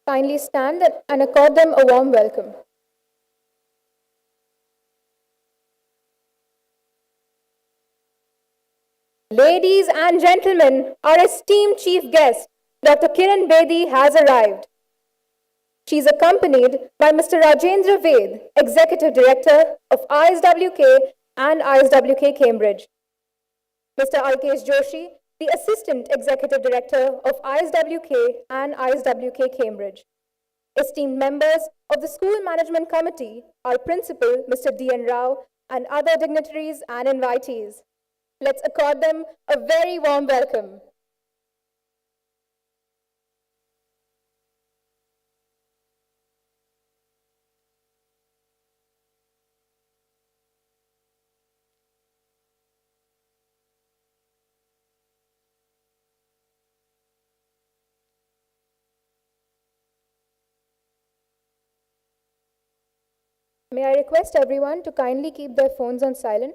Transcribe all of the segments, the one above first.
Kindly stand and accord them a warm welcome. Ladies and gentlemen, our esteemed chief guest, Dr. Kiran Bedi, has arrived. She is accompanied by Mr. Rajendra Ved, Executive Director of ISWK and ISWK Cambridge, Mr. Alkesh Joshi, the Assistant Executive Director of ISWK and ISWK Cambridge, esteemed members of the School Management Committee, our Principal, Mr. D.N. Rao, and other dignitaries and invitees. Let's accord them a very warm welcome. May I request everyone to kindly keep their phones on silent?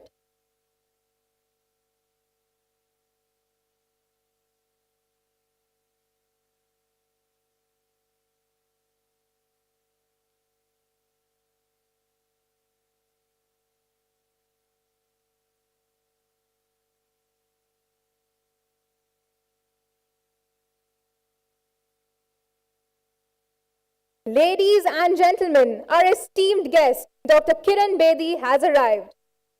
Ladies and gentlemen, our esteemed guest, Dr. Kiran Bedi, has arrived.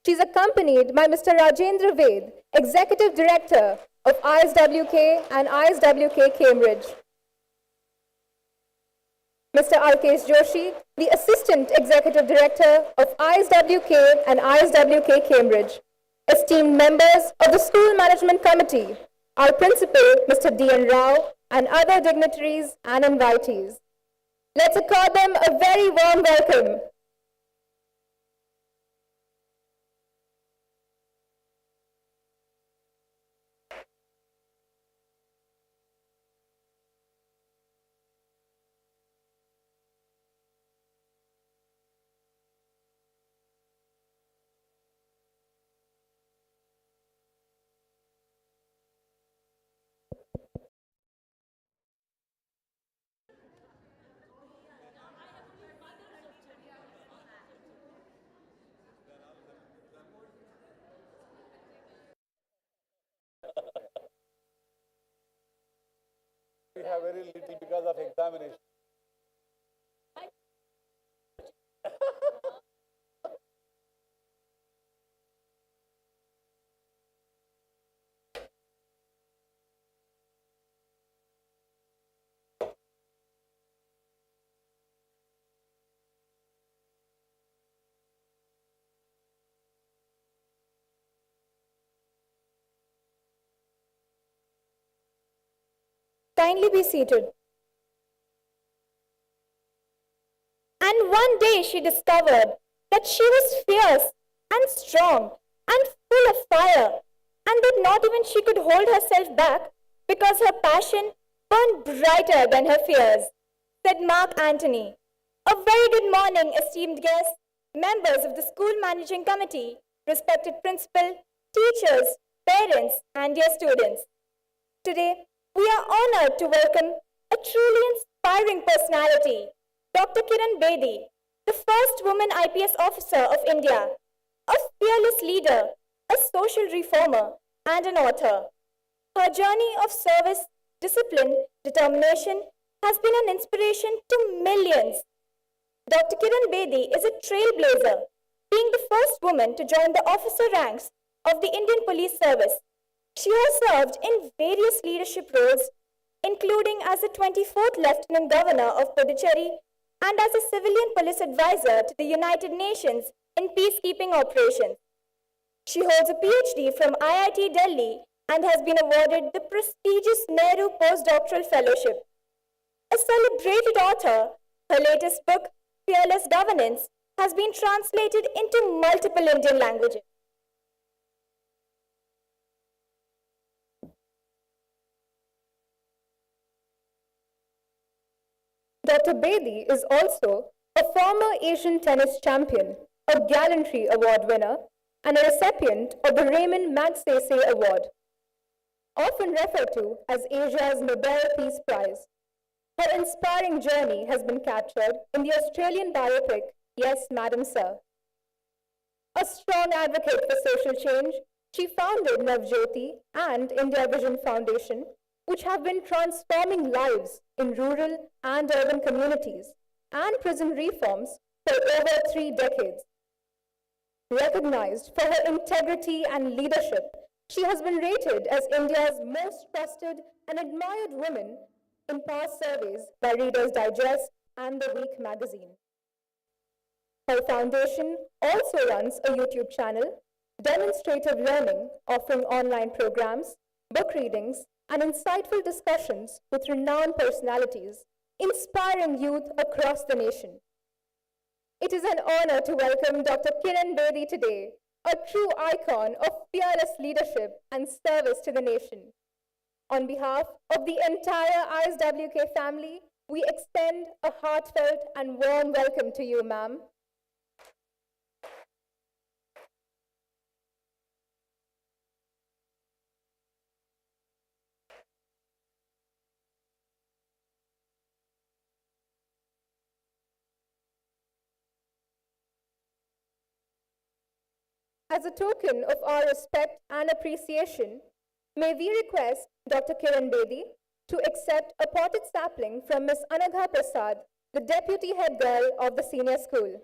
She is accompanied by Mr. Rajendra Ved, Executive Director of ISWK and ISWK Cambridge, Mr. Alkesh Joshi, the Assistant Executive Director of ISWK and ISWK Cambridge, esteemed members of the School Management Committee, our Principal, Mr. D.N. Rao, and other dignitaries and invitees. Let's accord them a very warm welcome. We have very little because of examination. Kindly be seated. And one day she discovered that she was fierce and strong and full of fire, and that not even she could hold herself back because her passion burned brighter than her fears, said Mark Antony. A very good morning, esteemed guests, members of the School Managing Committee, respected principal, teachers, parents, and dear students. Today, we are honored to welcome a truly inspiring personality, Dr. Kiran Bedi, the first woman IPS officer of India, a fearless leader, a social reformer, and an author. Her journey of service, discipline, determination has been an inspiration to millions. Dr. Kiran Bedi is a trailblazer, being the first woman to join the officer ranks of the Indian Police Service. She has served in various leadership roles, including as the 24th Lieutenant Governor of Puducherry and as a civilian police advisor to the United Nations in peacekeeping operations. She holds a PhD from IIT Delhi and has been awarded the prestigious Nehru Postdoctoral Fellowship. A celebrated author, her latest book, Fearless Governance, has been translated into multiple Indian languages. Dr. Bedi is also a former Asian tennis champion, a Gallantry Award winner, and a recipient of the Raymond Magsaysay Award, often referred to as Asia's Nobel Peace Prize. Her inspiring journey has been captured in the Australian biopic, Yes, Madam Sir. A strong advocate for social change, she founded Navjyoti and India Vision Foundation, which have been transforming lives in rural and urban communities and prison reforms for over 3 decades. Recognized for her integrity and leadership, she has been rated as India's most trusted and admired woman in past surveys by Reader's Digest and The Week magazine. Her foundation also runs a YouTube channel, Demonstrative Learning, offering online programs, book readings, and insightful discussions with renowned personalities, inspiring youth across the nation. It is an honor to welcome Dr. Kiran Bedi today, a true icon of fearless leadership and service to the nation. On behalf of the entire ISWK family, we extend a heartfelt and warm welcome to you, ma'am. As a token of our respect and appreciation, may we request Dr. Kiran Bedi to accept a potted sapling from Ms. Anagha Prasad, the Deputy Head Girl of the Senior School.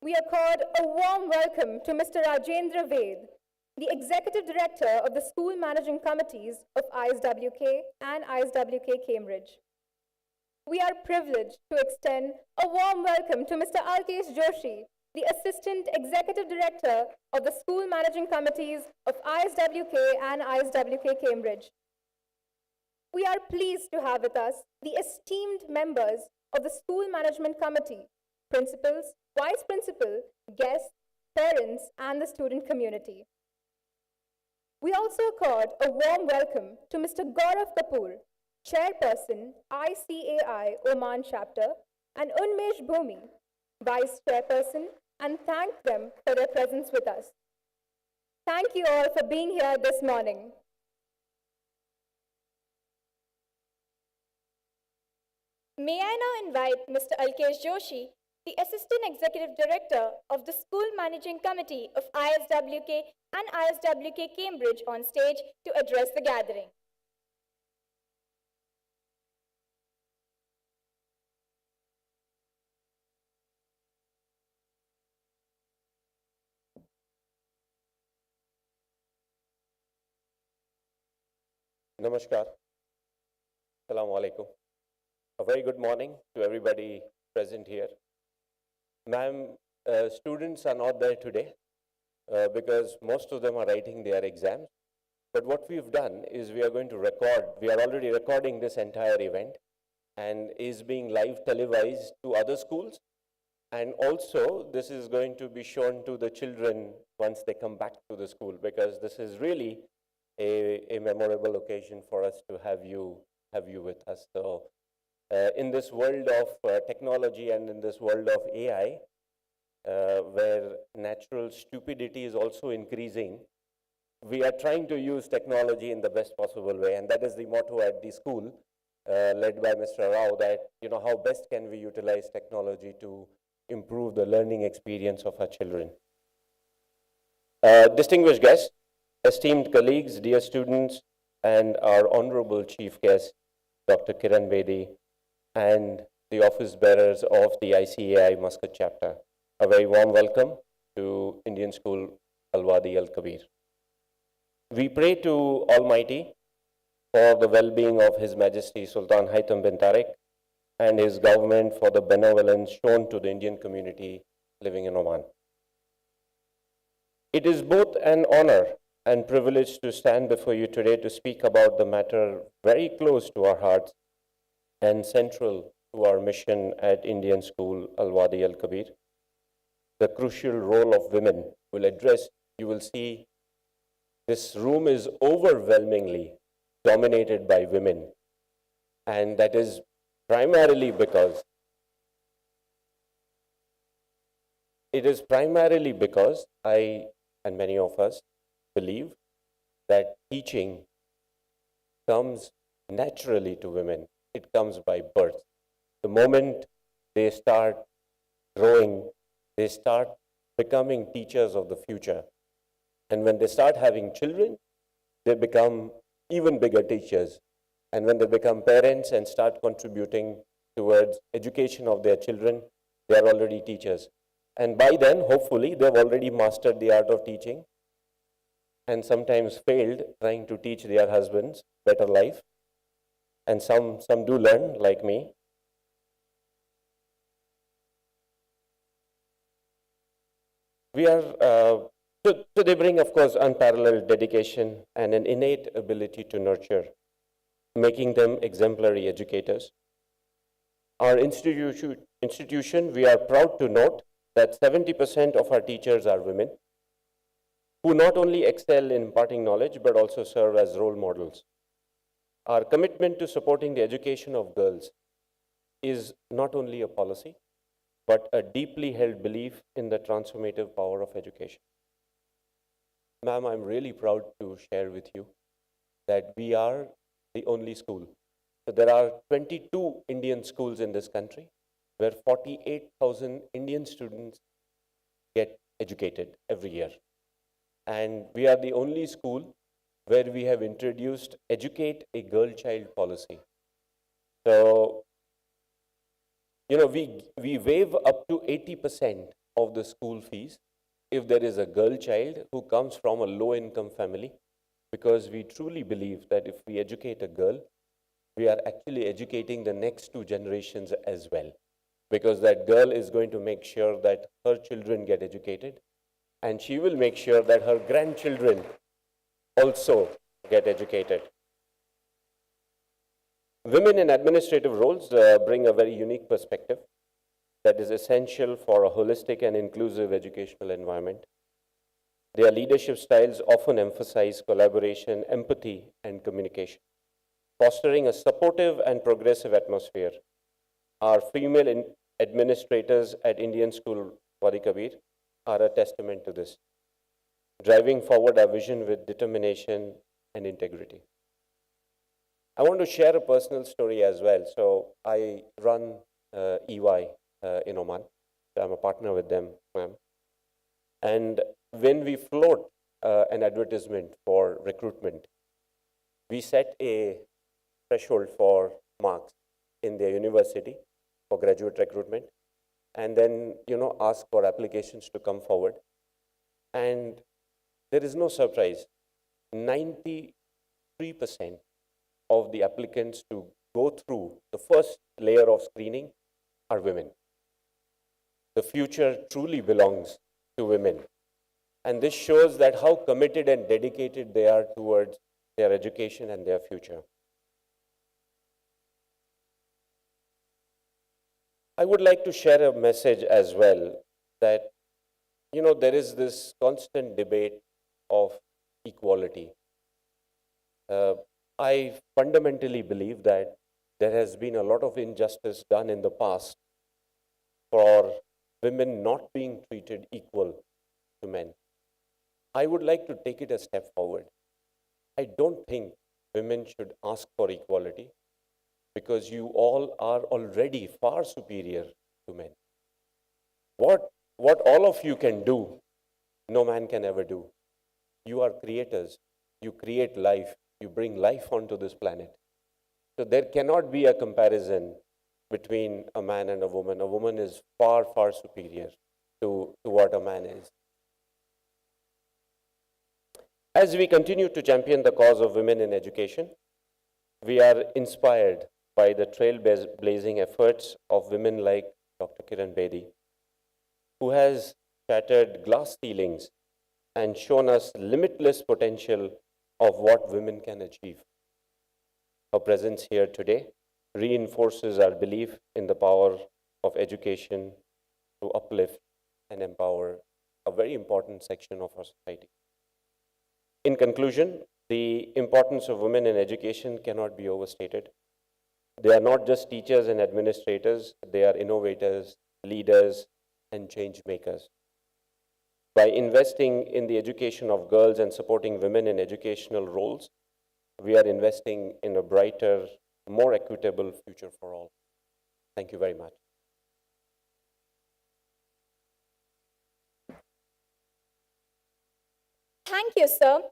We accord a warm welcome to Mr. Rajendra Ved, the Executive Director of the School Managing Committees of ISWK and ISWK Cambridge. We are privileged to extend a warm welcome to Mr. Alkesh Joshi, the Assistant Executive Director of the School Managing Committees of ISWK and ISWK Cambridge. We are pleased to have with us the esteemed members of the School Management Committee, principals, vice principal, guests, parents, and the student community. We also accord a warm welcome to Mr. Gaurav Kapoor, Chairperson, ICAI Oman Chapter, and Unmesh Bhumi, Vice Chairperson, and thank them for their presence with us. Thank you all for being here this morning. May I now invite Mr. Alkesh Joshi, the Assistant Executive Director of the School Managing Committee of ISWK and ISWK Cambridge on stage to address the gathering. Namaskar. Assalamu alaikum. A very good morning to everybody present here. Ma'am, students are not there today because most of them are writing their exams. But what we've done is we are going to record, we are already recording this entire event and is being live televised to other schools. And also this is going to be shown to the children once they come back to the school, because this is really a memorable occasion for us to have you with us. So in this world of technology and in this world of AI, where natural stupidity is also increasing, we are trying to use technology in the best possible way, and that is the motto at the school, led by Mr. Rao, that how best can we utilize technology to improve the learning experience of our children. Distinguished guests, esteemed colleagues, dear students, and our honorable chief guest, Dr. Kiran Bedi, and the office bearers of the ICAI Muscat chapter, a very warm welcome to Indian School Al-Wadi Al-Kabir. We pray to Almighty for the well-being of His Majesty Sultan Haitham bin Tariq and his government for the benevolence shown to the Indian community living in Oman. It is both an honor and privilege to stand before you today to speak about the matter very close to our hearts and central to our mission at Indian School Al-Wadi Al-Kabir. The crucial role of women will address, you will see this room is overwhelmingly dominated by women, and that is primarily because I and many of us believe that teaching comes naturally to women. It comes by birth. The moment they start growing, they start becoming teachers of the future. And when they start having children, they become even bigger teachers. And when they become parents and start contributing towards education of their children, they are already teachers. And by then, hopefully, they've already mastered the art of teaching and sometimes failed trying to teach their husbands better life. And some do learn, like me. So they bring, of course, unparalleled dedication and an innate ability to nurture, making them exemplary educators. Our institution, we are proud to note that 70% of our teachers are women who not only excel in imparting knowledge but also serve as role models. Our commitment to supporting the education of girls is not only a policy but a deeply held belief in the transformative power of education. Ma'am, I'm really proud to share with you that we are the only school. So there are 22 Indian schools in this country where 48,000 Indian students get educated every year. And we are the only school where we have introduced Educate a Girl Child policy. So, we waive up to 80% of the school fees if there is a girl child who comes from a low-income family, because we truly believe that if we educate a girl, we are actually educating the next two generations as well, because that girl is going to make sure that her children get educated, and she will make sure that her grandchildren also get educated. Women in administrative roles bring a very unique perspective that is essential for a holistic and inclusive educational environment. Their leadership styles often emphasize collaboration, empathy, and communication, fostering a supportive and progressive atmosphere. Our female administrators at Indian School Wadi Kabir are a testament to this, driving forward our vision with determination and integrity. I want to share a personal story as well. So I run EY in Oman. So I'm a partner with them, ma'am. And when we float an advertisement for recruitment, we set a threshold for marks in their university for graduate recruitment, and then ask for applications to come forward. And there is no surprise, 93% of the applicants to go through the first layer of screening are women. The future truly belongs to women. And this shows that how committed and dedicated they are towards their education and their future. I would like to share a message as well that, there is this constant debate of equality. I fundamentally believe that there has been a lot of injustice done in the past for women not being treated equal to men. I would like to take it a step forward. I don't think women should ask for equality, because you all are already far superior to men. What all of you can do, no man can ever do. You are creators. You create life. You bring life onto this planet. So there cannot be a comparison between a man and a woman. A woman is far, far superior to what a man is. As we continue to champion the cause of women in education, we are inspired by the trailblazing efforts of women like Dr. Kiran Bedi, who has shattered glass ceilings and shown us limitless potential of what women can achieve. Her presence here today reinforces our belief in the power of education to uplift and empower a very important section of our society. In conclusion, the importance of women in education cannot be overstated. They are not just teachers and administrators, they are innovators, leaders, and change makers. By investing in the education of girls and supporting women in educational roles, we are investing in a brighter, more equitable future for all. Thank you very much. Thank you, sir,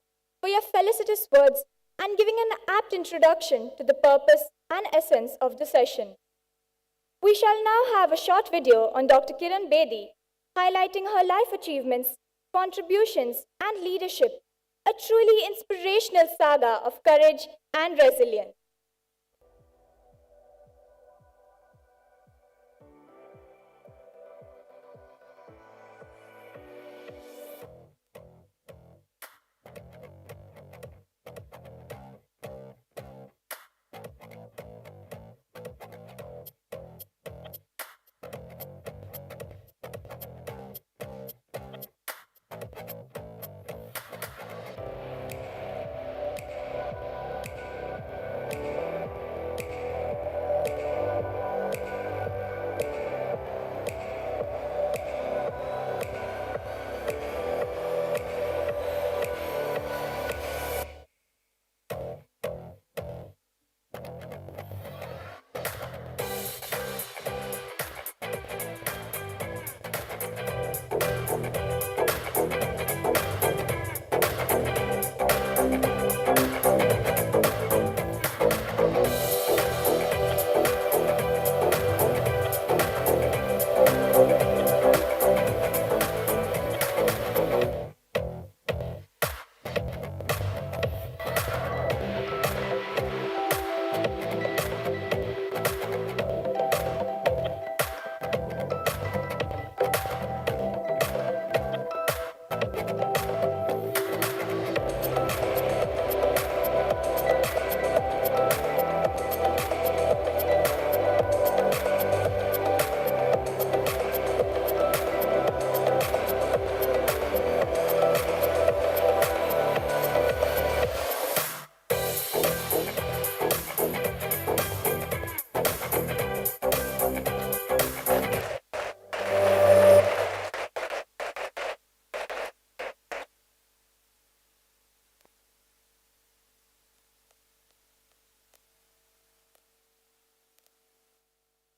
for your felicitous words and giving an apt introduction to the purpose and essence of the session. We shall now have a short video on Dr. Kiran Bedi, highlighting her life achievements, contributions, and leadership, a truly inspirational saga of courage and resilience.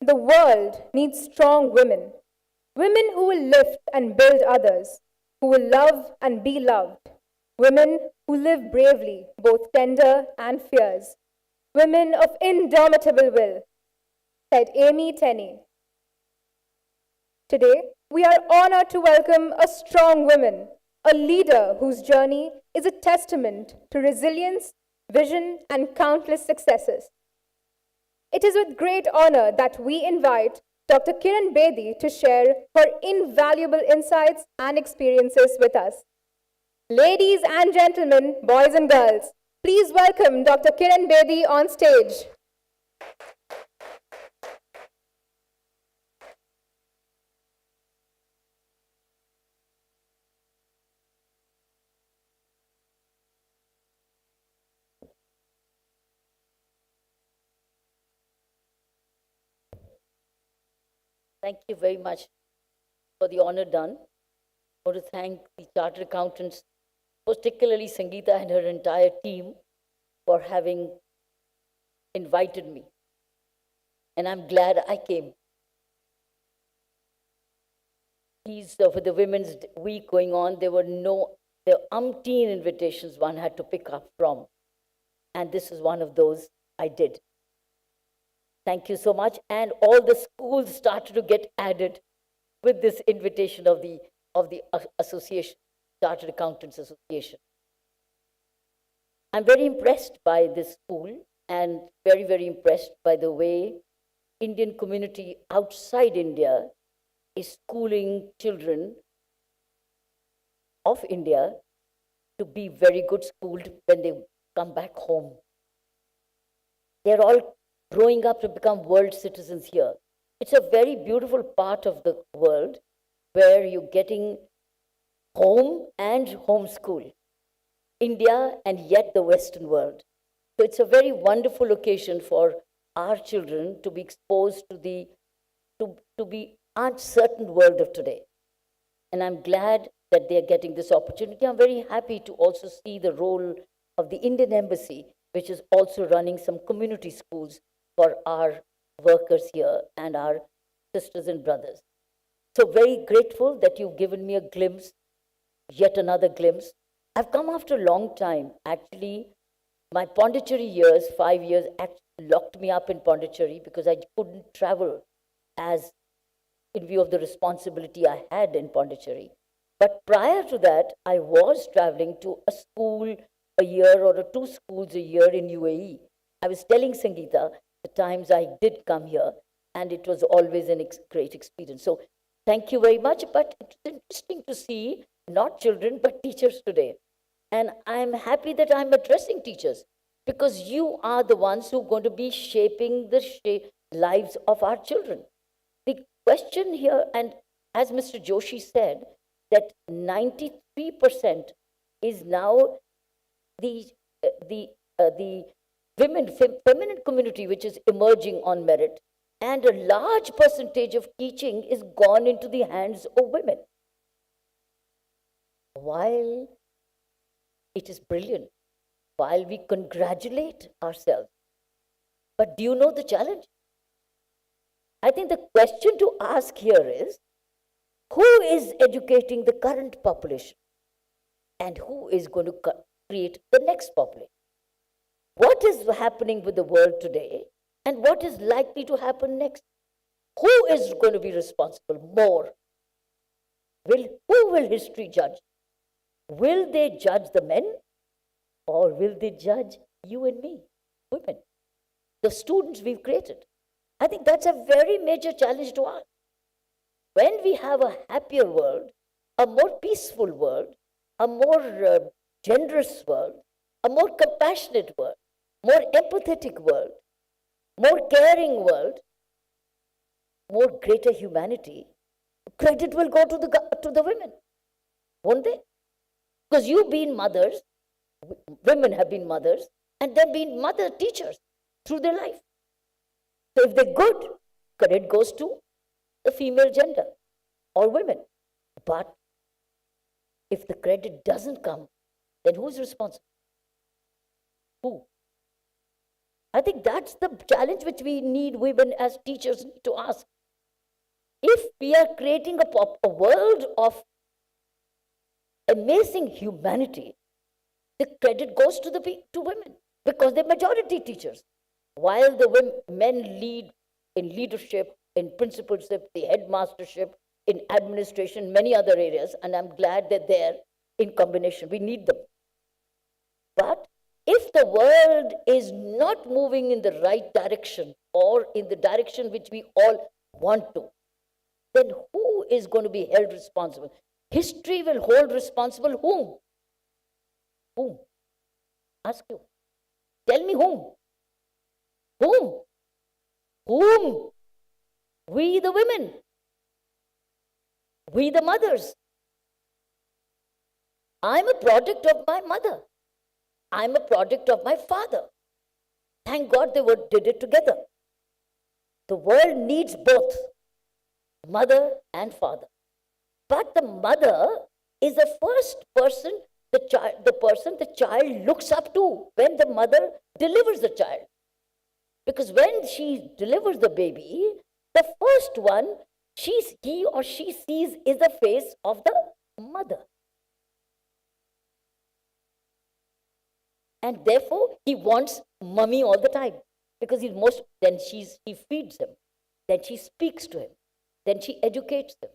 The world needs strong women, women who will lift and build others, who will love and be loved, women who live bravely, both tender and fierce, women of indomitable will, said Amy Tenney. Today, we are honored to welcome a strong woman, a leader whose journey is a testament to resilience, vision, and countless successes. It is with great honor that we invite Dr. Kiran Bedi to share her invaluable insights and experiences with us. Ladies and gentlemen, boys and girls, please welcome Dr. Kiran Bedi on stage. Thank you very much for the honor done. I want to thank the Chartered Accountants, particularly Sangeeta and her entire team, for having invited me. And I'm glad I came. For the Women's Week going on, there were umpteen invitations one had to pick up from. And this is one of those I did. Thank you so much. And all the schools started to get added with this invitation of the association, Chartered Accountants Association. I'm very impressed by this school and very, very impressed by the way Indian community outside India is schooling children of India to be very good schooled when they come back home. They're all growing up to become world citizens here. It's a very beautiful part of the world where you're getting home and homeschool, India and yet the Western world. So it's a very wonderful occasion for our children to be exposed to the to be uncertain world of today. And I'm glad that they're getting this opportunity. I'm very happy to also see the role of the Indian Embassy, which is also running some community schools for our workers here and our sisters and brothers. So very grateful that you've given me a glimpse, yet another glimpse. I've come after a long time. Actually, my Pondicherry years, 5 years, actually locked me up in Pondicherry because I couldn't travel as in view of the responsibility I had in Pondicherry. But prior to that, I was traveling to a school a year or two schools a year in UAE. I was telling Sangeeta the times I did come here, and it was always a great experience. So thank you very much. But it's interesting to see not children, but teachers today. And I'm happy that I'm addressing teachers because you are the ones who are going to be shaping the lives of our children. The question here, and as Mr. Joshi said, that 93% is now the feminine community which is emerging on merit, and a large percentage of teaching is gone into the hands of women. While it is brilliant, while we congratulate ourselves, but do you know the challenge? I think the question to ask here is, who is educating the current population and who is going to create the next population? What is happening with the world today and what is likely to happen next? Who is going to be responsible more? Who will history judge? Will they judge the men or will they judge you and me, women, the students we've created? I think that's a very major challenge to us. When we have a happier world, a more peaceful world, a more generous world, a more compassionate world, more empathetic world, more caring world, more greater humanity, credit will go to the women, won't they? Because you've been mothers, women have been mothers, and they've been mother teachers through their life. So if they're good, credit goes to the female gender or women. But if the credit doesn't come, then who's responsible? Who? I think that's the challenge which we need women as teachers to ask. If we are creating a world of amazing humanity, the credit goes to women because they're majority teachers. While the men lead in leadership, in principalship, the headmastership, in administration, many other areas, and I'm glad that they're in combination. We need them. But if the world is not moving in the right direction or in the direction which we all want to, then who is going to be held responsible? History will hold responsible whom? Whom? Ask you. Tell me whom? Whom? Whom? We the women. We the mothers. I'm a product of my mother. I'm a product of my father. Thank God they did it together. The world needs both mother and father. But the mother is the first person, the child looks up to when the mother delivers the child. Because when she delivers the baby, the first one he or she sees is the face of the mother. And therefore, he wants mommy all the time. Because then he feeds him. Then she speaks to him. Then she educates him.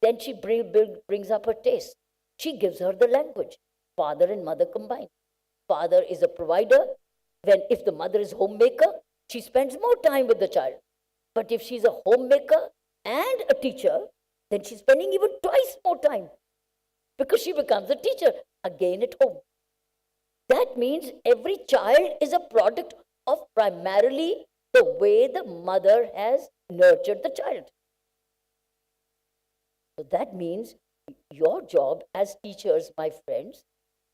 Then she brings up her taste. She gives her the language. Father and mother combined. Father is a provider. if the mother is homemaker, she spends more time with the child. But if she's a homemaker and a teacher, then she's spending even twice more time because she becomes a teacher again at home. That means every child is a product of primarily the way the mother has nurtured the child. So that means your job as teachers, my friends,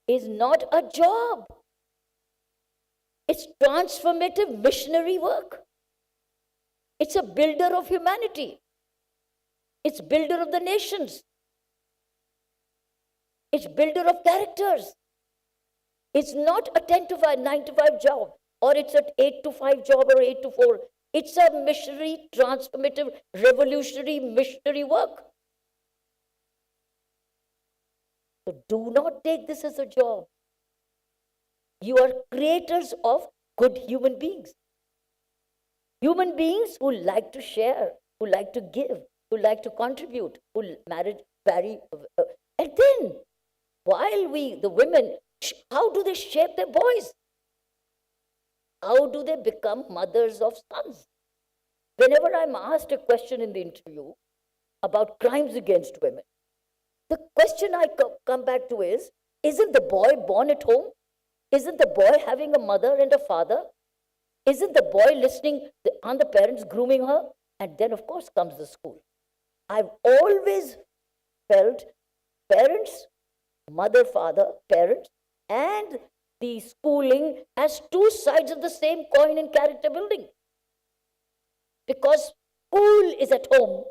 is not a job. It's transformative missionary work. It's a builder of humanity. It's builder of the nations. It's builder of characters. It's not a 10 to 5, 9 to 5 job, or it's an 8 to 5 job or 8 to 4. It's a missionary, transformative, revolutionary, missionary work. So do not take this as a job. You are creators of good human beings. Human beings who like to share, who like to give, who like to contribute, who marry, and then, while the women, how do they shape their boys? How do they become mothers of sons? Whenever I'm asked a question in the interview about crimes against women, the question I come back to is, isn't the boy born at home? Isn't the boy having a mother and a father? Isn't the boy listening? Aren't the parents grooming her? And then, of course, comes the school. I've always felt parents, mother, father, parents, and the schooling as two sides of the same coin in character building. Because school is at home,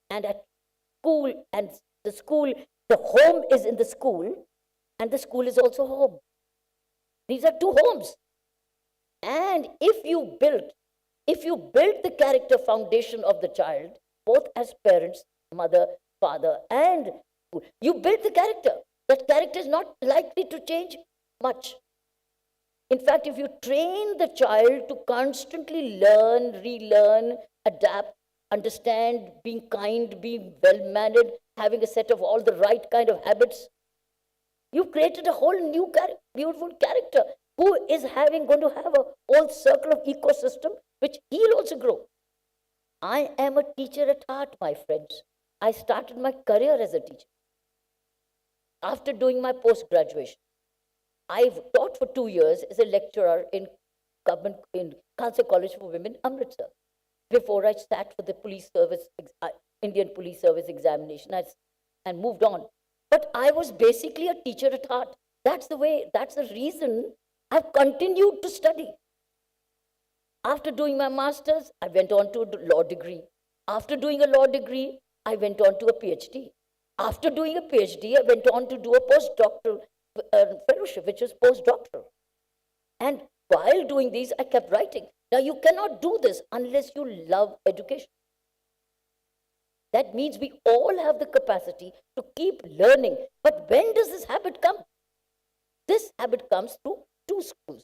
and at school, and the school, the home is in the school, and the school is also home. These are two homes. And if you build the character foundation of the child, both as parents, mother, father, and you build the character. That character is not likely to change much. In fact, if you train the child to constantly learn, relearn, adapt, understand, being kind, being well-mannered, having a set of all the right kind of habits, you've created a whole new beautiful character who is going to have a whole circle of ecosystem which he'll also grow. I am a teacher at heart, my friends. I started my career as a teacher. After doing my post-graduation, I've taught for 2 years as a lecturer in Khalsa College for Women, Amritsar. Before I sat for the police service, Indian Police Service examination and moved on. But I was basically a teacher at heart. That's the reason I've continued to study. After doing my master's, I went on to a law degree. After doing a law degree, I went on to a PhD. After doing a PhD, I went on to do a postdoctoral fellowship, which is postdoctoral. And while doing these, I kept writing. Now, you cannot do this unless you love education. That means we all have the capacity to keep learning. But when does this habit come? This habit comes through two schools,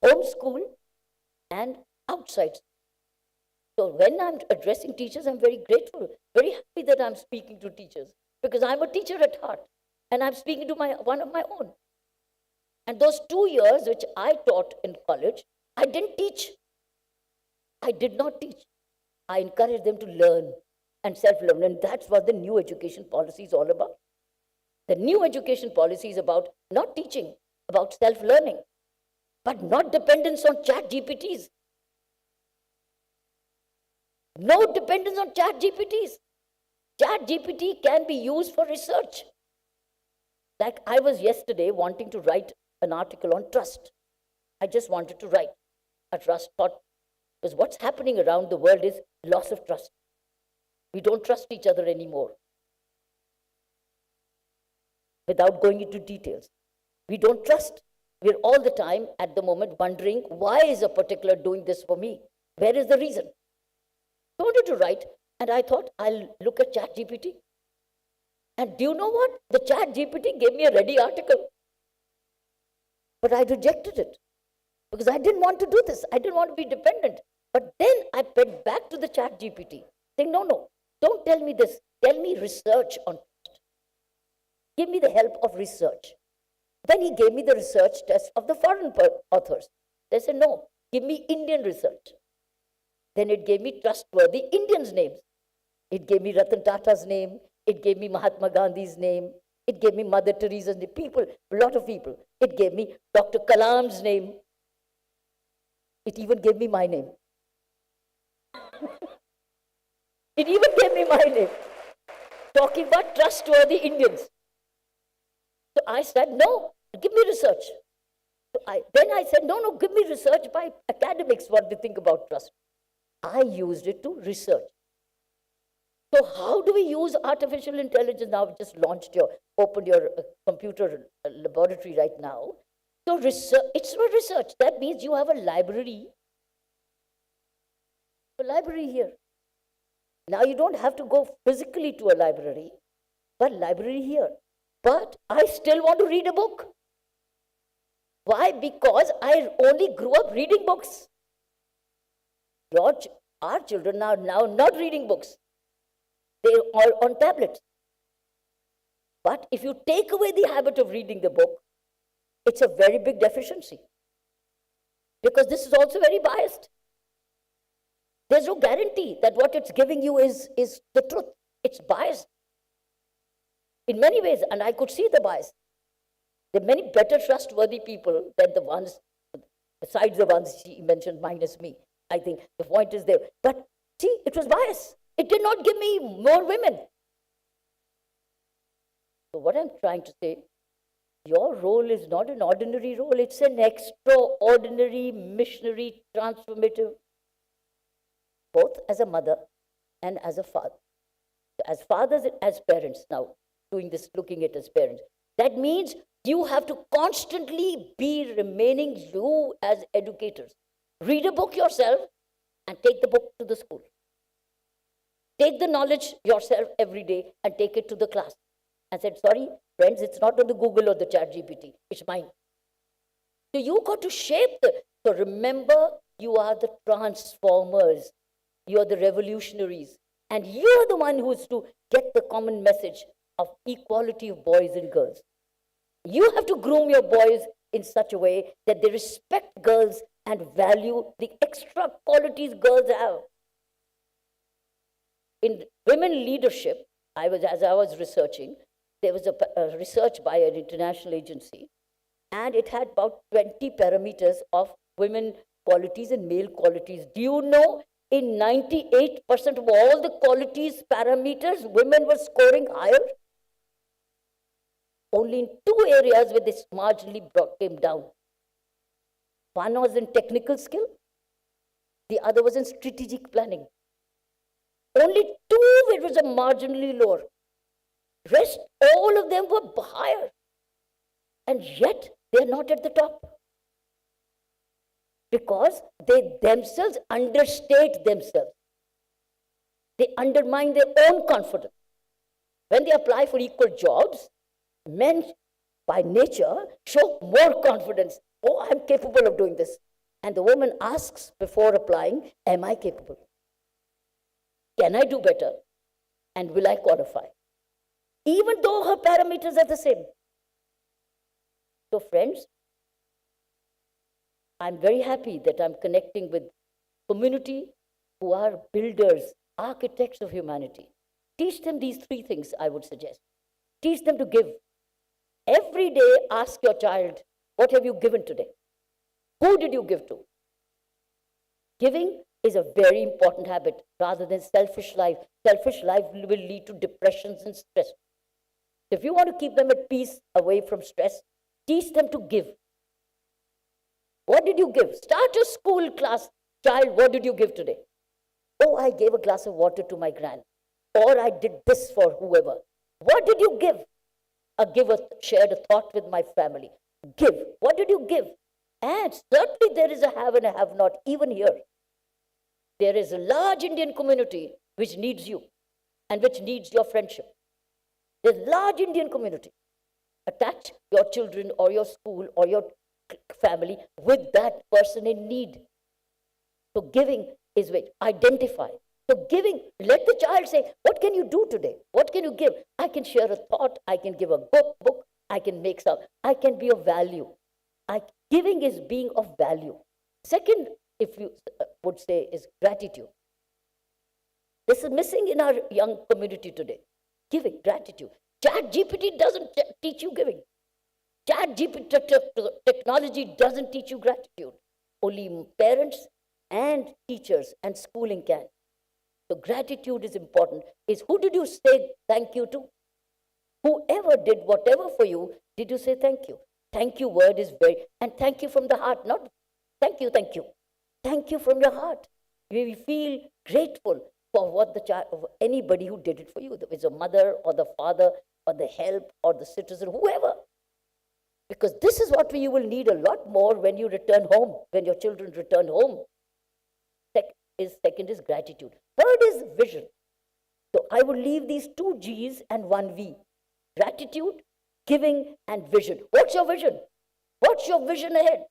home school and outside. So when I'm addressing teachers, I'm very grateful, very happy that I'm speaking to teachers, because I'm a teacher at heart and I'm speaking to one of my own. And those 2 years which I taught in college, I didn't teach. I did not teach. I encouraged them to learn and self-learn, and that's what the new education policy is all about. The new education policy is about not teaching, about self-learning, but not dependence on chat GPTs. No dependence on chat GPTs. Chat GPT can be used for research. Like I was yesterday wanting to write an article on trust. I just wanted to write a trust thought, because what's happening around the world is loss of trust. We don't trust each other anymore. Without going into details, we don't trust. We're all the time at the moment wondering, why is a particular doing this for me? Where is the reason? I wanted to write, and I thought I'll look at ChatGPT. And do you know what? The ChatGPT gave me a ready article. But I rejected it because I didn't want to do this. I didn't want to be dependent. But then I went back to the ChatGPT saying, no, don't tell me this. Tell me research on it. Give me the help of research. Then he gave me the research test of the foreign authors. They said, no, give me Indian research. Then it gave me trustworthy Indians' names. It gave me Ratan Tata's name. It gave me Mahatma Gandhi's name. It gave me Mother Teresa's name. People, a lot of people. It gave me Dr. Kalam's name. It even gave me my name. It even gave me my name. Talking about trustworthy Indians. So I said, no, give me research. Then I said, no, give me research by academics, what they think about trust. I used it to research. So how do we use artificial intelligence now? I've just opened your computer laboratory right now. So research, it's for research. That means you have a library here. Now you don't have to go physically to a library, but library here. But I still want to read a book. Why? Because I only grew up reading books. Our children are now not reading books. They're all on tablets. But if you take away the habit of reading the book, it's a very big deficiency. Because this is also very biased. There's no guarantee that what it's giving you is the truth. It's biased in many ways, and I could see the bias. There are many better trustworthy people than the ones, besides the ones she mentioned, minus me. I think the point is there. But see, it was bias. It did not give me more women. So what I'm trying to say, your role is not an ordinary role. It's an extraordinary, missionary, transformative, both as a mother and as a father. As fathers and as parents now, doing this, looking at as parents. That means you have to constantly be remaining you as educators. Read a book yourself and take the book to the school. Take the knowledge yourself every day and take it to the class. And said, sorry, friends, it's not on the Google or the ChatGPT. It's mine. So you got to shape so remember, you are the transformers. You are the revolutionaries. And you are the one who is to get the common message of equality of boys and girls. You have to groom your boys in such a way that they respect girls and value the extra qualities girls have. In women leadership, as I was researching, there was a research by an international agency, and it had about 20 parameters of women qualities and male qualities. Do you know, in 98% of all the qualities parameters, women were scoring higher? Only in 2 areas where this marginally came down. One was in technical skill, the other was in strategic planning. Only 2 it was a marginally lower. Rest, all of them were higher. And yet, they're not at the top. Because they themselves understate themselves. They undermine their own confidence. When they apply for equal jobs, men, by nature, show more confidence. Oh, I'm capable of doing this. And the woman asks before applying, am I capable? Can I do better? And will I qualify? Even though her parameters are the same. So friends, I'm very happy that I'm connecting with community who are builders, architects of humanity. Teach them these 3 things, I would suggest. Teach them to give. Every day, ask your child, what have you given today? Who did you give to? Giving is a very important habit rather than selfish life. Selfish life will lead to depressions and stress. If you want to keep them at peace, away from stress, teach them to give. What did you give? Start a school class. Child, what did you give today? Oh, I gave a glass of water to my grand. Or I did this for whoever. What did you give? Shared a thought with my family. Give. What did you give? And certainly there is a have and a have not, even here. There is a large Indian community which needs you and which needs your friendship. There's a large Indian community. Attach your children or your school or your family with that person in need. So giving is which identify. So giving, let the child say, what can you do today? What can you give? I can share a thought. I can give a book. I can make some. I can be of value. Giving is being of value. Second, if you would say, is gratitude. This is missing in our young community today. Giving, gratitude. Chat GPT doesn't teach you giving. Chat GPT technology doesn't teach you gratitude. Only parents and teachers and schooling can. So gratitude is important. Is who did you say thank you to? Whoever did whatever for you, did you say thank you? Thank you word is very, and thank you from the heart, not thank you, thank you. Thank you from your heart. You feel grateful for what the child, anybody who did it for you. It's a mother or the father or the help or the citizen, whoever. Because this is what you will need a lot more when you return home, when your children return home. Second is gratitude. Third is vision. So I will leave these 2 G's and 1 V. Gratitude, giving, and vision. What's your vision? What's your vision ahead?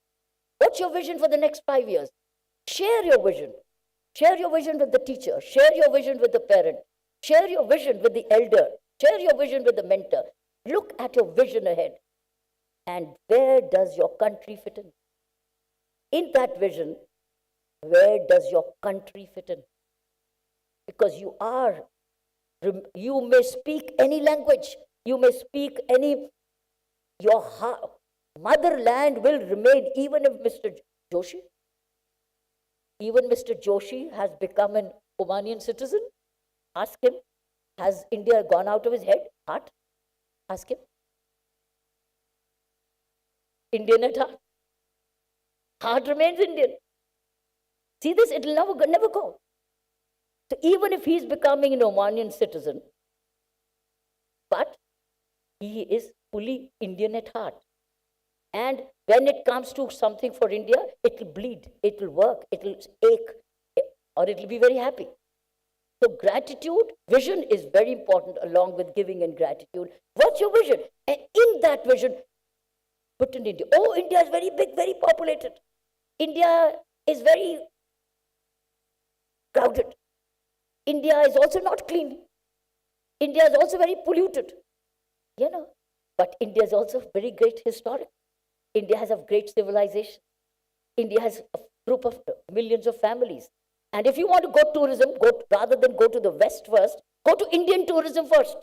What's your vision for the next 5 years? Share your vision. Share your vision with the teacher. Share your vision with the parent. Share your vision with the elder. Share your vision with the mentor. Look at your vision ahead. And where does your country fit in? In that vision, where does your country fit in? Because you may speak any language. You may speak any, your motherland will remain, even if Mr. Joshi has become an Omanian citizen. Ask him, has India gone out of his heart? Ask him. Indian at heart. Heart remains Indian. See this, it will never go. So even if he's becoming an Omanian citizen, but he is fully Indian at heart. And when it comes to something for India, it will bleed, it will work, it will ache, or it will be very happy. So gratitude, vision is very important along with giving and gratitude. What's your vision? And in that vision, put in India. Oh, India is very big, very populated. India is very crowded. India is also not clean. India is also very polluted. But India is also very great historic. India has a great civilization. India has a group of millions of families. And if you want to go tourism, rather than go to the West first, go to Indian tourism first.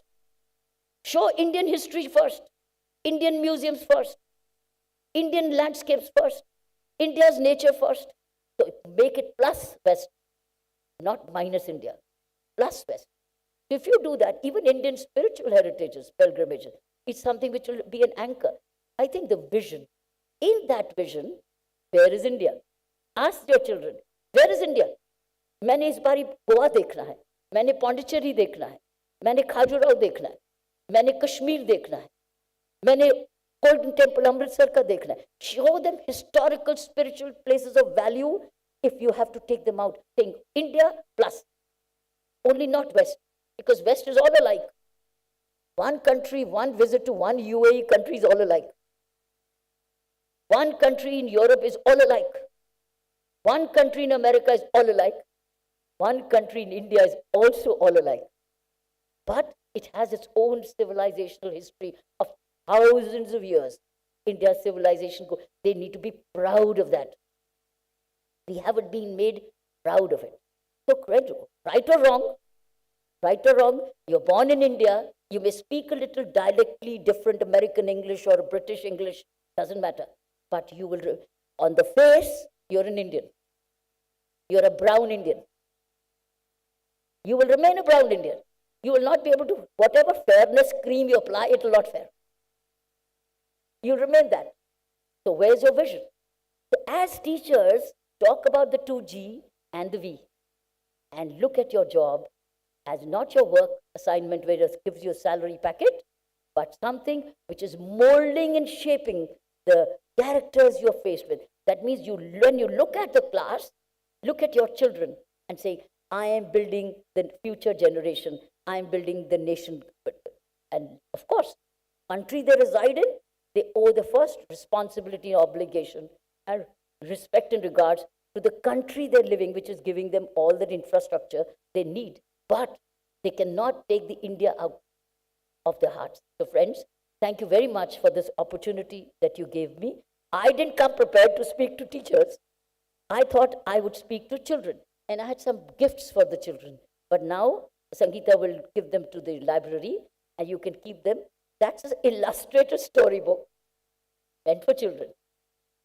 Show Indian history first. Indian museums first. Indian landscapes first. India's nature first. So make it plus West, not minus India. Plus West. If you do that, even Indian spiritual heritages, pilgrimages, it's something which will be an anchor. I think the vision, in that vision, where is India? Ask your children, where is India? मैंने इस बारी गोवा देखना है, मैंने पौंडीचेरी देखना है, मैंने खाजुराहो देखना है, मैंने कश्मीर देखना है, मैंने Golden Temple अमृतसर का देखना है. Show them historical, spiritual places of value. If you have to take them out, think India plus, only not West, because West is all alike. One country, one visit to one UAE country is all alike. One country in Europe is all alike. One country in America is all alike. One country in India is also all alike. But it has its own civilizational history of thousands of years. India's civilization, they need to be proud of that. We haven't been made proud of it. So, right or wrong, you're born in India, you may speak a little dialectly different American English or British English, doesn't matter. But you will, on the face, you're an Indian. You're a brown Indian. You will remain a brown Indian. You will not be able to, whatever fairness cream you apply, it will not fair. You'll remain that. So where's your vision? So as teachers, talk about the 2G and the V. And look at your job as not your work assignment where it gives you a salary packet, but something which is molding and shaping the characters you're faced with. That means when you look at the class, look at your children and say, I am building the future generation. I am building the nation. And of course, country they reside in, they owe the first responsibility and obligation and respect and regards to the country they're living, which is giving them all that infrastructure they need. But they cannot take the India out of their hearts. So friends, thank you very much for this opportunity that you gave me. I didn't come prepared to speak to teachers. I thought I would speak to children, and I had some gifts for the children. But now, Sangeeta will give them to the library, and you can keep them. That's an illustrated storybook meant for children.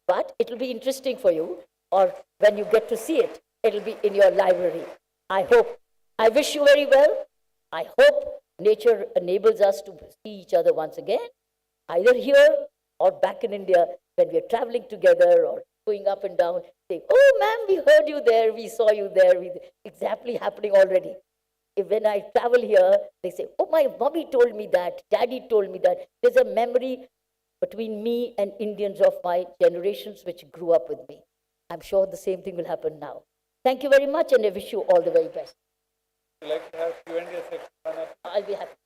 But it will be interesting for you, or when you get to see it, it'll be in your library. I hope. I wish you very well. I hope nature enables us to see each other once again, either here or back in India when we are traveling together or going up and down, saying, oh, ma'am, we heard you there, we saw you there. Exactly happening already. When I travel here, they say, oh, my mommy told me that, daddy told me that. There's a memory between me and Indians of my generations which grew up with me. I'm sure the same thing will happen now. Thank you very much, and I wish you all the very best. Would you like to have Q&A section? I'll be happy.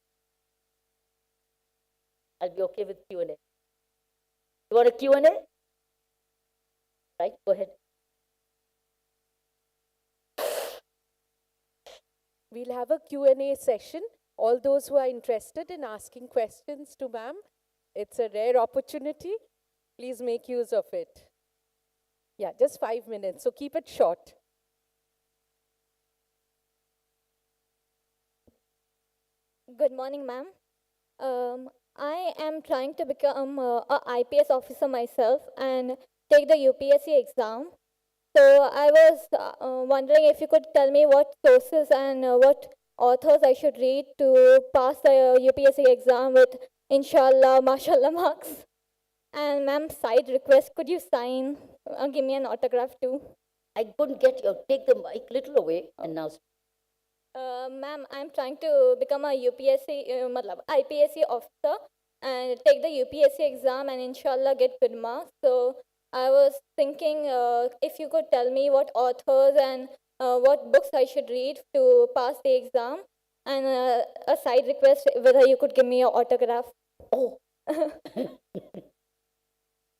I'll be okay with Q&A. You want a Q&A? Right, go ahead. We'll have a Q&A session. All those who are interested in asking questions to ma'am, it's a rare opportunity. Please make use of it. Yeah, just 5 minutes, so keep it short. Good morning, ma'am. I am trying to become a IPS officer myself and take the UPSC exam. So I was wondering if you could tell me what sources and what authors I should read to pass the UPSC exam with inshallah, mashallah marks. And ma'am, side request, could you sign, give me an autograph too? I couldn't get you. Take the mic little away and now. Ma'am, I'm trying to become a UPSC, IPSC officer and take the UPSC exam and inshallah get good marks. So I was thinking if you could tell me what authors and what books I should read to pass the exam, and a side request whether you could give me your autograph. Oh,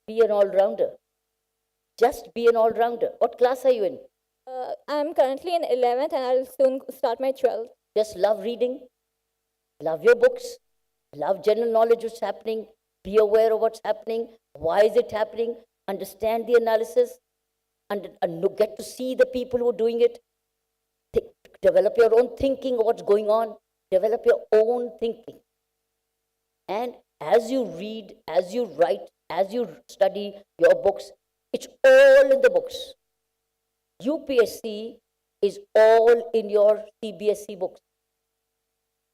be an all-rounder. Just be an all-rounder. What class are you in? I'm currently in 11th and I'll soon start my 12th. Just love reading, love your books, love general knowledge what's happening, be aware of what's happening, why is it happening, understand the analysis, and get to see the people who are doing it. Develop your own thinking of what's going on. Develop your own thinking. And as you read, as you write, as you study your books, it's all in the books. UPSC is all in your CBSE books.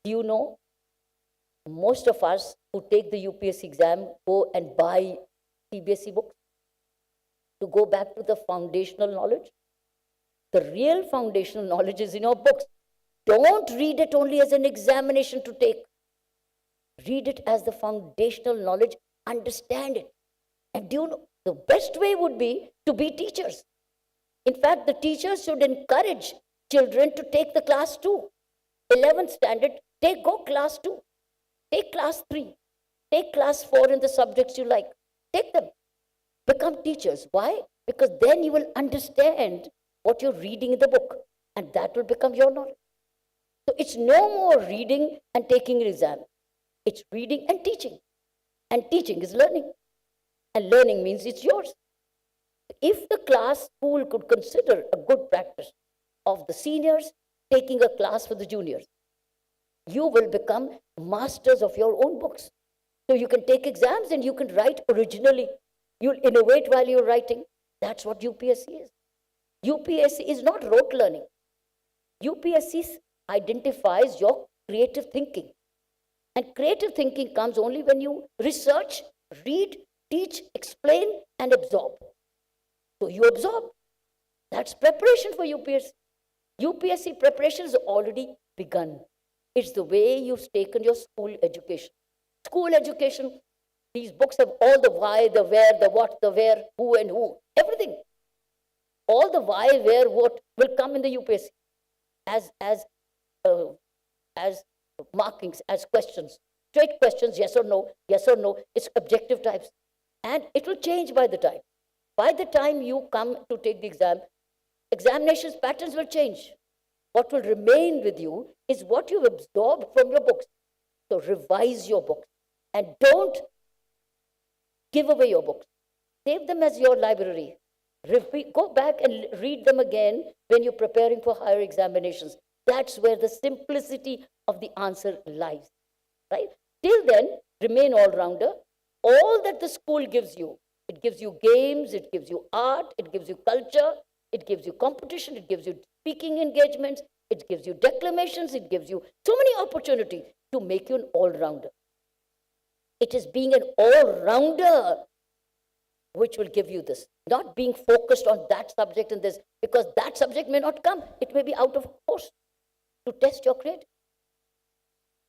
Do you know? Most of us who take the UPSC exam go and buy CBSE books to go back to the foundational knowledge. The real foundational knowledge is in your books. Don't read it only as an examination to take. Read it as the foundational knowledge, understand it. And do you know, the best way would be to be teachers. In fact, the teachers should encourage children to take the class 2. 11th standard, go class 2. Take class 3. Take class 4 in the subjects you like. Take them. Become teachers. Why? Because then you will understand what you're reading in the book. And that will become your knowledge. So it's no more reading and taking an exam. It's reading and teaching. And teaching is learning. And learning means it's yours. If the class school could consider a good practice of the seniors taking a class for the juniors, you will become masters of your own books. So you can take exams and you can write originally. You'll innovate while you're writing. That's what UPSC is. UPSC is not rote learning. UPSC identifies your creative thinking. And creative thinking comes only when you research, read, teach, explain, and absorb. So you absorb. That's preparation for UPSC. UPSC preparation has already begun. It's the way you've taken your school education. School education, these books have all the why, the where, the what, the where, who and who, everything. All the why, where, what will come in the UPSC as markings, as questions. Straight questions, yes or no, it's objective types. And it will change by the time. By the time you come to take the exam, examinations patterns will change. What will remain with you is what you've absorbed from your books. So revise your books and don't give away your books. Save them as your library. Go back and read them again when you're preparing for higher examinations. That's where the simplicity of the answer lies, right? Till then, remain all-rounder. All that the school gives you, it gives you games, it gives you art, it gives you culture, it gives you competition, it gives you speaking engagements, it gives you declamations, it gives you so many opportunities to make you an all-rounder. It is being an all-rounder which will give you this, not being focused on that subject and this, because that subject may not come. It may be out of course to test your creativity.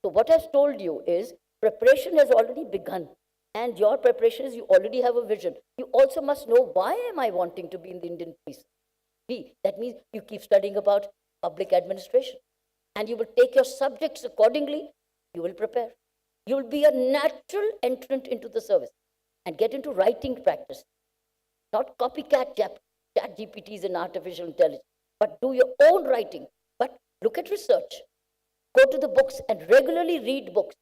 So what I've told you is preparation has already begun, and your preparation is you already have a vision. You also must know, why am I wanting to be in the Indian police? That means you keep studying about public administration, and you will take your subjects accordingly. You will prepare. You will be a natural entrant into the service and get into writing practice. Not copycat chat GPTs and artificial intelligence, but do your own writing. But look at research. Go to the books and regularly read books.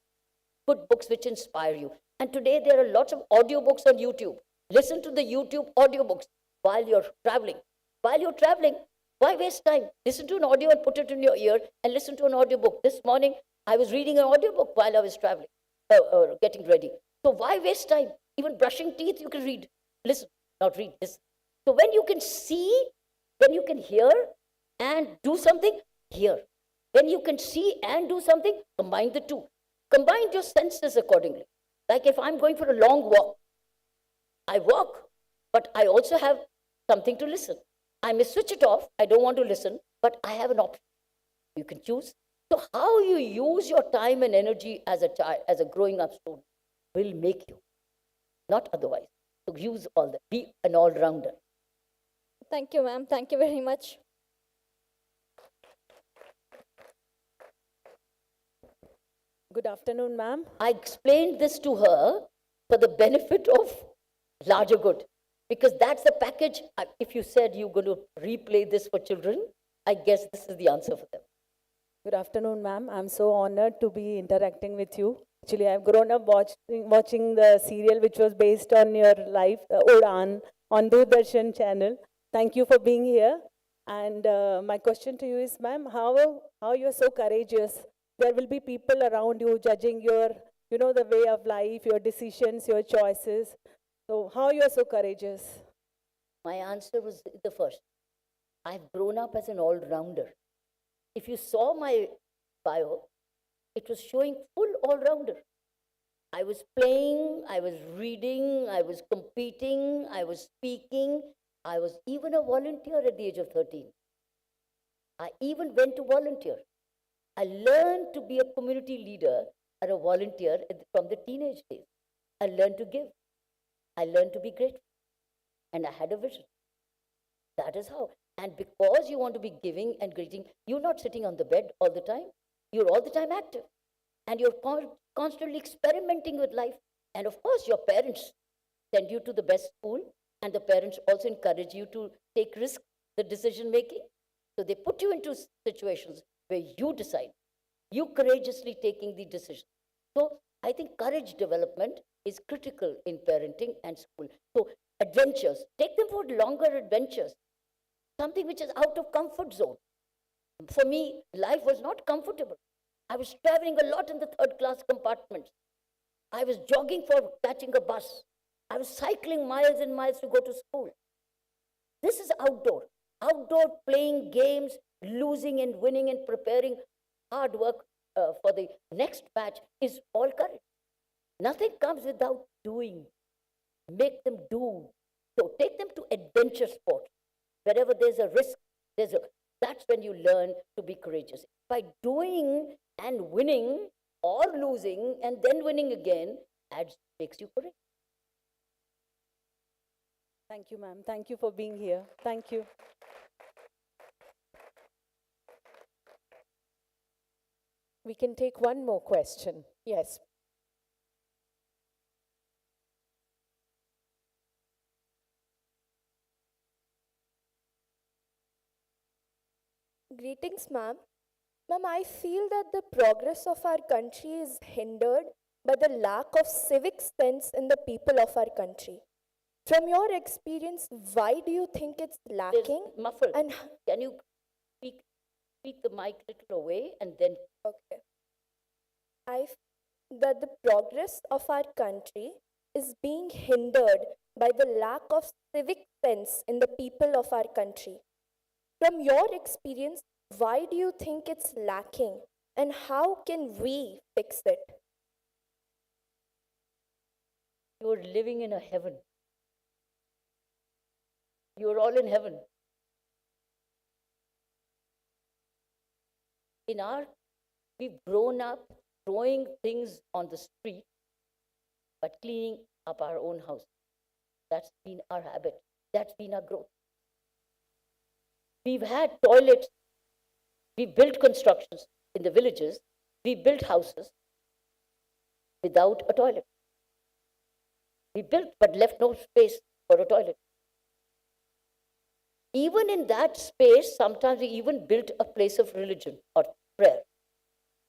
Good books which inspire you. And today there are lots of audiobooks on YouTube. Listen to the YouTube audiobooks while you're traveling. While you're traveling, why waste time? Listen to an audio and put it in your ear and listen to an audiobook. This morning, I was reading an audiobook while I was traveling, getting ready. So why waste time? Even brushing teeth, you can read. Listen, not read, listen. So when you can see, when you can hear and do something, hear. When you can see and do something, combine the two. Combine your senses accordingly. Like if I'm going for a long walk, I walk, but I also have something to listen. I may switch it off, I don't want to listen, but I have an option. You can choose. So how you use your time and energy as a child, as a growing up student, will make you, not otherwise. So use all that. Be an all-rounder. Thank you, ma'am. Thank you very much. Good afternoon, ma'am. I explained this to her for the benefit of larger good, because that's the package. If you said you're going to replay this for children, I guess this is the answer for them. Good afternoon, ma'am. I'm so honored to be interacting with you. Actually, I've grown up watching the serial which was based on your life, Udan, on Doordarshan channel. Thank you for being here. And my question to you is, ma'am, how you're so courageous? There will be people around you judging your, the way of life, your decisions, your choices. So how you're so courageous? My answer was the first. I've grown up as an all-rounder. If you saw my bio, it was showing full all-rounder. I was playing, I was reading, I was competing, I was speaking. I was even a volunteer at the age of 13. I even went to volunteer. I learned to be a community leader or a volunteer from the teenage days. I learned to give. I learned to be grateful. And I had a vision. That is how. And because you want to be giving and greeting, you're not sitting on the bed all the time. You're all the time active. And you're constantly experimenting with life. And of course, your parents send you to the best school. And the parents also encourage you to take risk, the decision making. So they put you into situations where you decide. You courageously taking the decision. So I think courage development is critical in parenting and school. So adventures, take them for longer adventures. Something which is out of comfort zone. For me, life was not comfortable. I was traveling a lot in the third class compartments. I was jogging for catching a bus. I was cycling miles and miles to go to school. This is outdoor. Outdoor playing games, losing and winning and preparing hard work for the next match is all courage. Nothing comes without doing. Make them do. So take them to adventure sports. Wherever there's a risk, that's when you learn to be courageous. By doing and winning or losing and then winning again, makes you courageous. Thank you, ma'am. Thank you for being here. Thank you. We can take one more question. Yes. Greetings, ma'am. Ma'am, I feel that the progress of our country is hindered by the lack of civic sense in the people of our country. From your experience, why do you think it's There's lacking? muffled. And Can you speak the mic a little away and then okay, I feel that the progress of our country is being hindered by the lack of civic sense in the people of our country. From your experience, why do you think it's lacking? And how can we fix it? you're living in a heaven? You're all in heaven. We've grown up throwing things on the street, but cleaning up our own house. That's been our habit. That's been our growth. We've had toilets. We built constructions in the villages. We built houses without a toilet. We built but left no space for a toilet. Even in that space, sometimes we even built a place of religion or prayer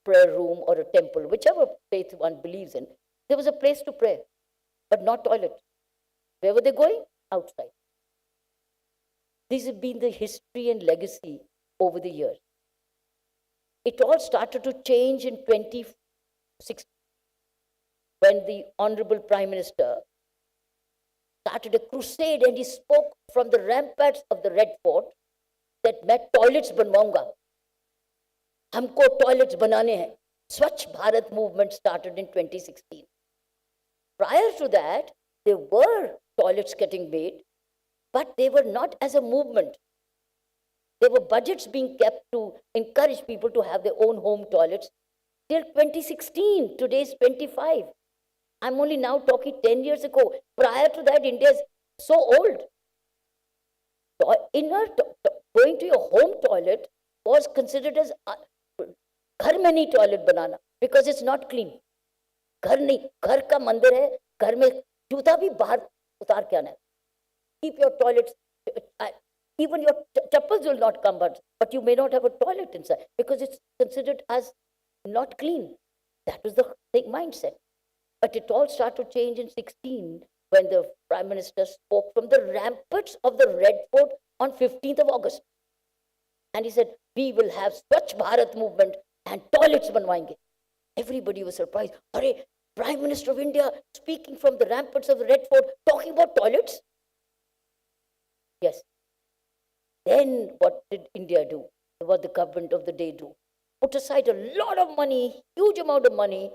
room or a temple, whichever faith one believes in. There was a place to pray, but not toilet. Where were they going? Outside. This has been the history and legacy over the years. It all started to change in 2016 when the Honorable Prime Minister started a crusade and he spoke from the ramparts of the Red Fort that मैं toilets बनवाऊंगा, हमको toilets बनाने हैं. Swachh Bharat movement started in 2016. Prior to that, there were toilets getting made, but they were not as a movement. There were budgets being kept to encourage people to have their own home toilets till 2016. Today is 25. I'm only now talking 10 years ago. Prior to that, India is so old. Going to your home toilet was considered as घर में नहीं toilet banana because it's not clean. घर नहीं, घर का मंदिर है, घर में जूता भी बाहर उतार के आना है. Keep your toilets, even your chappals will not come, but you may not have a toilet inside because it's considered as not clean. That was the mindset. But it all started to change in 16 when the Prime Minister spoke from the ramparts of the Red Fort on 15th of August. And he said, we will have Swachh Bharat movement and toilets banwaenge. Everybody was surprised. Arey, Prime Minister of India speaking from the ramparts of the Red Fort, talking about toilets? Yes. Then what did India do? What the government of the day do? Put aside a lot of money, huge amount of money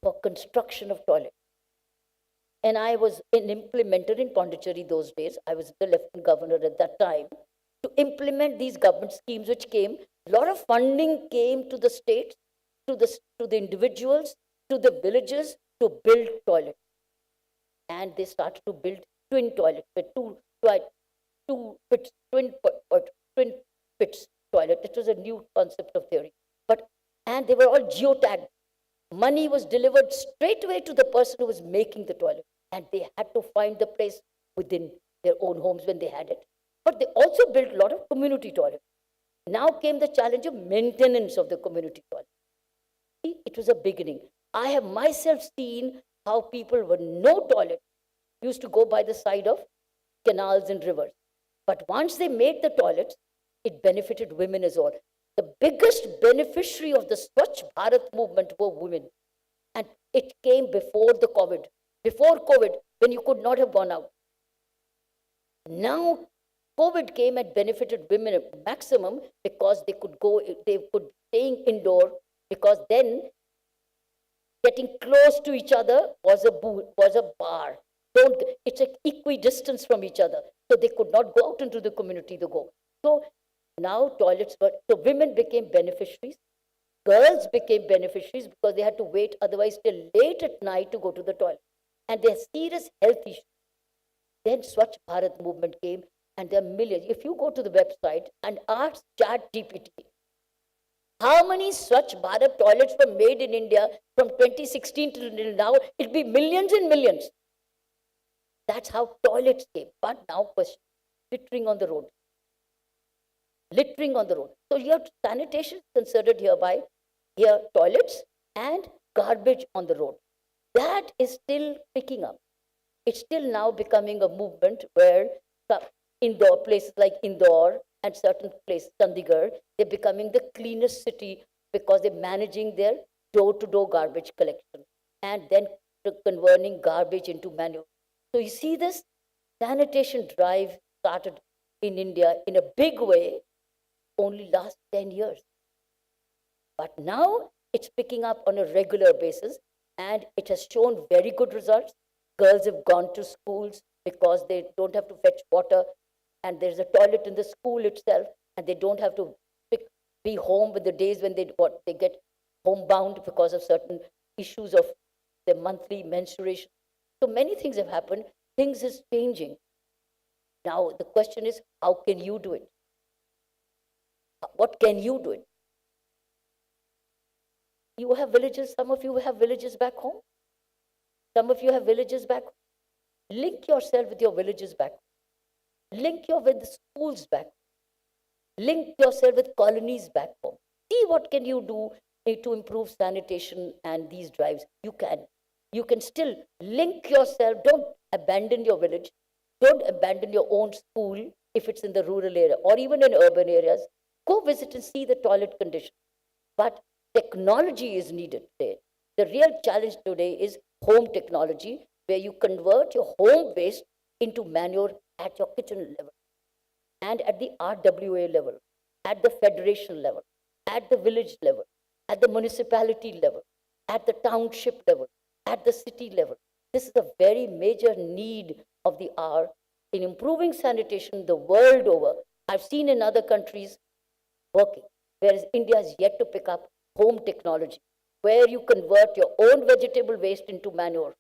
for construction of toilets. And I was an implementer in Puducherry those days. I was the Lieutenant Governor at that time. To implement these government schemes which came, a lot of funding came to the states, to the individuals, to the villages to build toilets. And they started to build twin toilets with two pits, twin pits toilet. It was a new concept of theory. And they were all geotagged. Money was delivered straight away to the person who was making the toilet. And they had to find the place within their own homes when they had it. But they also built a lot of community toilets. Now came the challenge of maintenance of the community toilet. It was a beginning. I have myself seen how people with no toilet used to go by the side of canals and rivers. But once they made the toilets, it benefited women as well. The biggest beneficiary of the Swachh Bharat movement were women. And it came before the COVID. Before COVID, when you could not have gone out. Now, COVID came and benefited women maximum because they could staying indoor, because then getting close to each other was a bar. It's an equidistance from each other. So they could not go out into the community to go. So now so women became beneficiaries. Girls became beneficiaries because they had to wait otherwise till late at night to go to the toilet. And there are serious health issues. Then Swachh Bharat movement came and there are millions. If you go to the website and ask ChatGPT, how many Swachh Bharat toilets were made in India from 2016 till now, it'll be millions and millions. That's how toilets came. But now question, littering on the road. Littering on the road. So you have sanitation considered hereby, here toilets and garbage on the road. That is still picking up. it's still now becoming a movement where indoor places like Indore and certain places, Chandigarh, they're becoming the cleanest city because they're managing their door-to-door garbage collection and then converting garbage into manure. So you see this sanitation drive started in India in a big way only last 10 years. But now it's picking up on a regular basis and it has shown very good results. Girls have gone to schools because they don't have to fetch water and there's a toilet in the school itself and they don't have to be home with the days when they get homebound because of certain issues of their monthly menstruation. So many things have happened. Things is changing. Now the question is, how can you do it? What can you do it? You have villages, some of you have villages back home. Some of you have villages back home. Link yourself with your villages back home. Link your with the schools back home. Link yourself with colonies back home. See what can you do to improve sanitation and these drives. You can. You can still link yourself. Don't abandon your village. Don't abandon your own school if it's in the rural area or even in urban areas. Go visit and see the toilet condition. But technology is needed today. The real challenge today is home technology, where you convert your home waste into manure at your kitchen level and at the RWA level, at the federation level, at the village level, at the municipality level, at the township level, at the city level. This is a very major need of the hour in improving sanitation the world over. I've seen in other countries working, whereas India has yet to pick up home technology, where you convert your own vegetable waste into manure,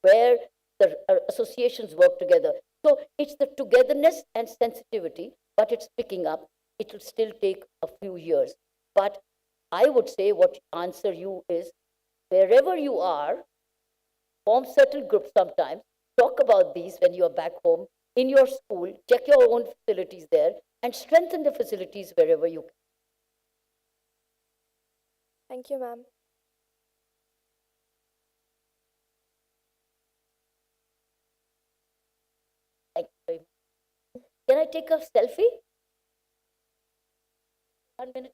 where the associations work together. So it's the togetherness and sensitivity, but it's picking up. It will still take a few years. But I would say what answer you is, wherever you are, form certain groups sometimes, talk about these when you are back home, in your school, check your own facilities there, and strengthen the facilities wherever you can. Thank you, ma'am. Thank you very much. Can I take a selfie? 1 minute.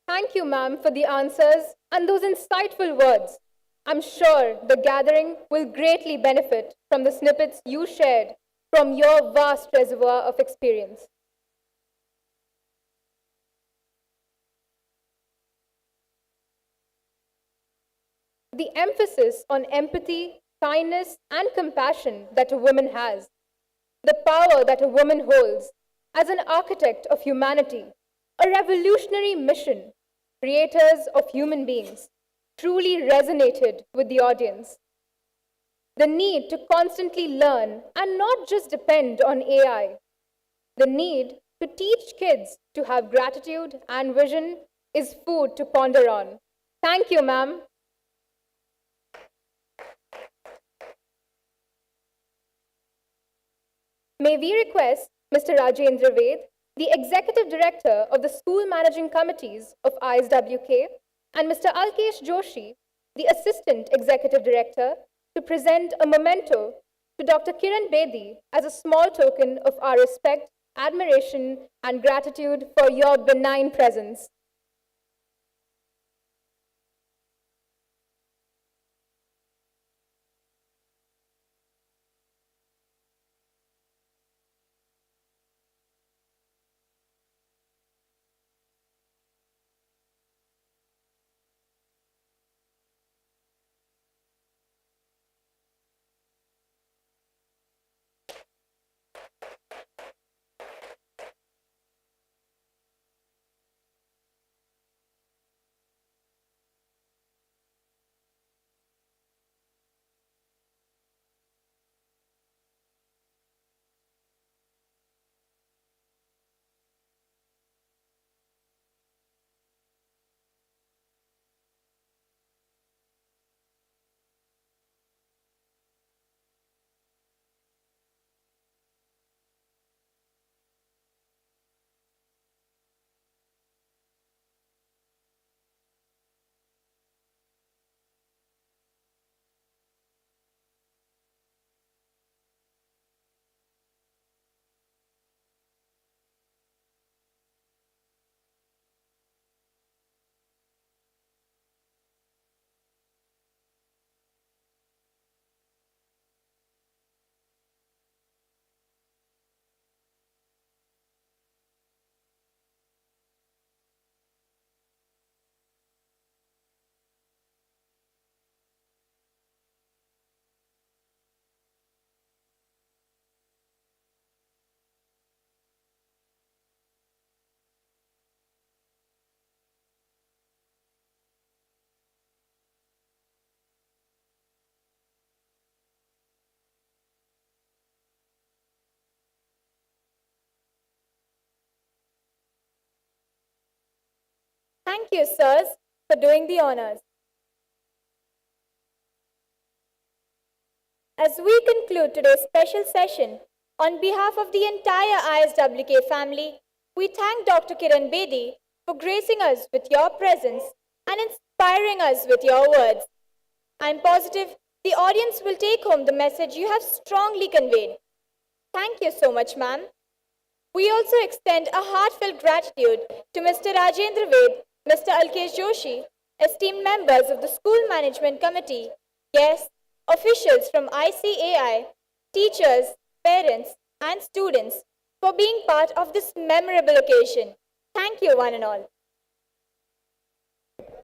Thank you, ma'am, for the answers and those insightful words. I'm sure the gathering will greatly benefit from the snippets you shared from your vast reservoir of experience. The emphasis on empathy, kindness, and compassion that a woman has, the power that a woman holds as an architect of humanity, a revolutionary mission, creators of human beings, truly resonated with the audience. The need to constantly learn and not just depend on AI, the need To teach kids to have gratitude and vision is food to ponder on. Thank you, ma'am. May we request Mr. Rajendra Ved, the Executive Director of the School Managing Committees of ISWK, and Mr. Alkesh Joshi, the Assistant Executive Director, to present a memento to Dr. Kiran Bedi as a small token of our respect, admiration, and gratitude for your benign presence. Thank you, sirs, for doing the honors. As we conclude today's special session, on behalf of the entire ISWK family, we thank Dr. Kiran Bedi for gracing us with your presence and inspiring us with your words. I'm positive the audience will take home the message you have strongly conveyed. Thank you so much, ma'am. We also extend a heartfelt gratitude to Mr. Rajendra Ved, Mr. Alkesh Joshi, esteemed members of the School Management Committee, guests, officials from ICAI, teachers, parents, and students for being part of this memorable occasion. Thank you, one and all.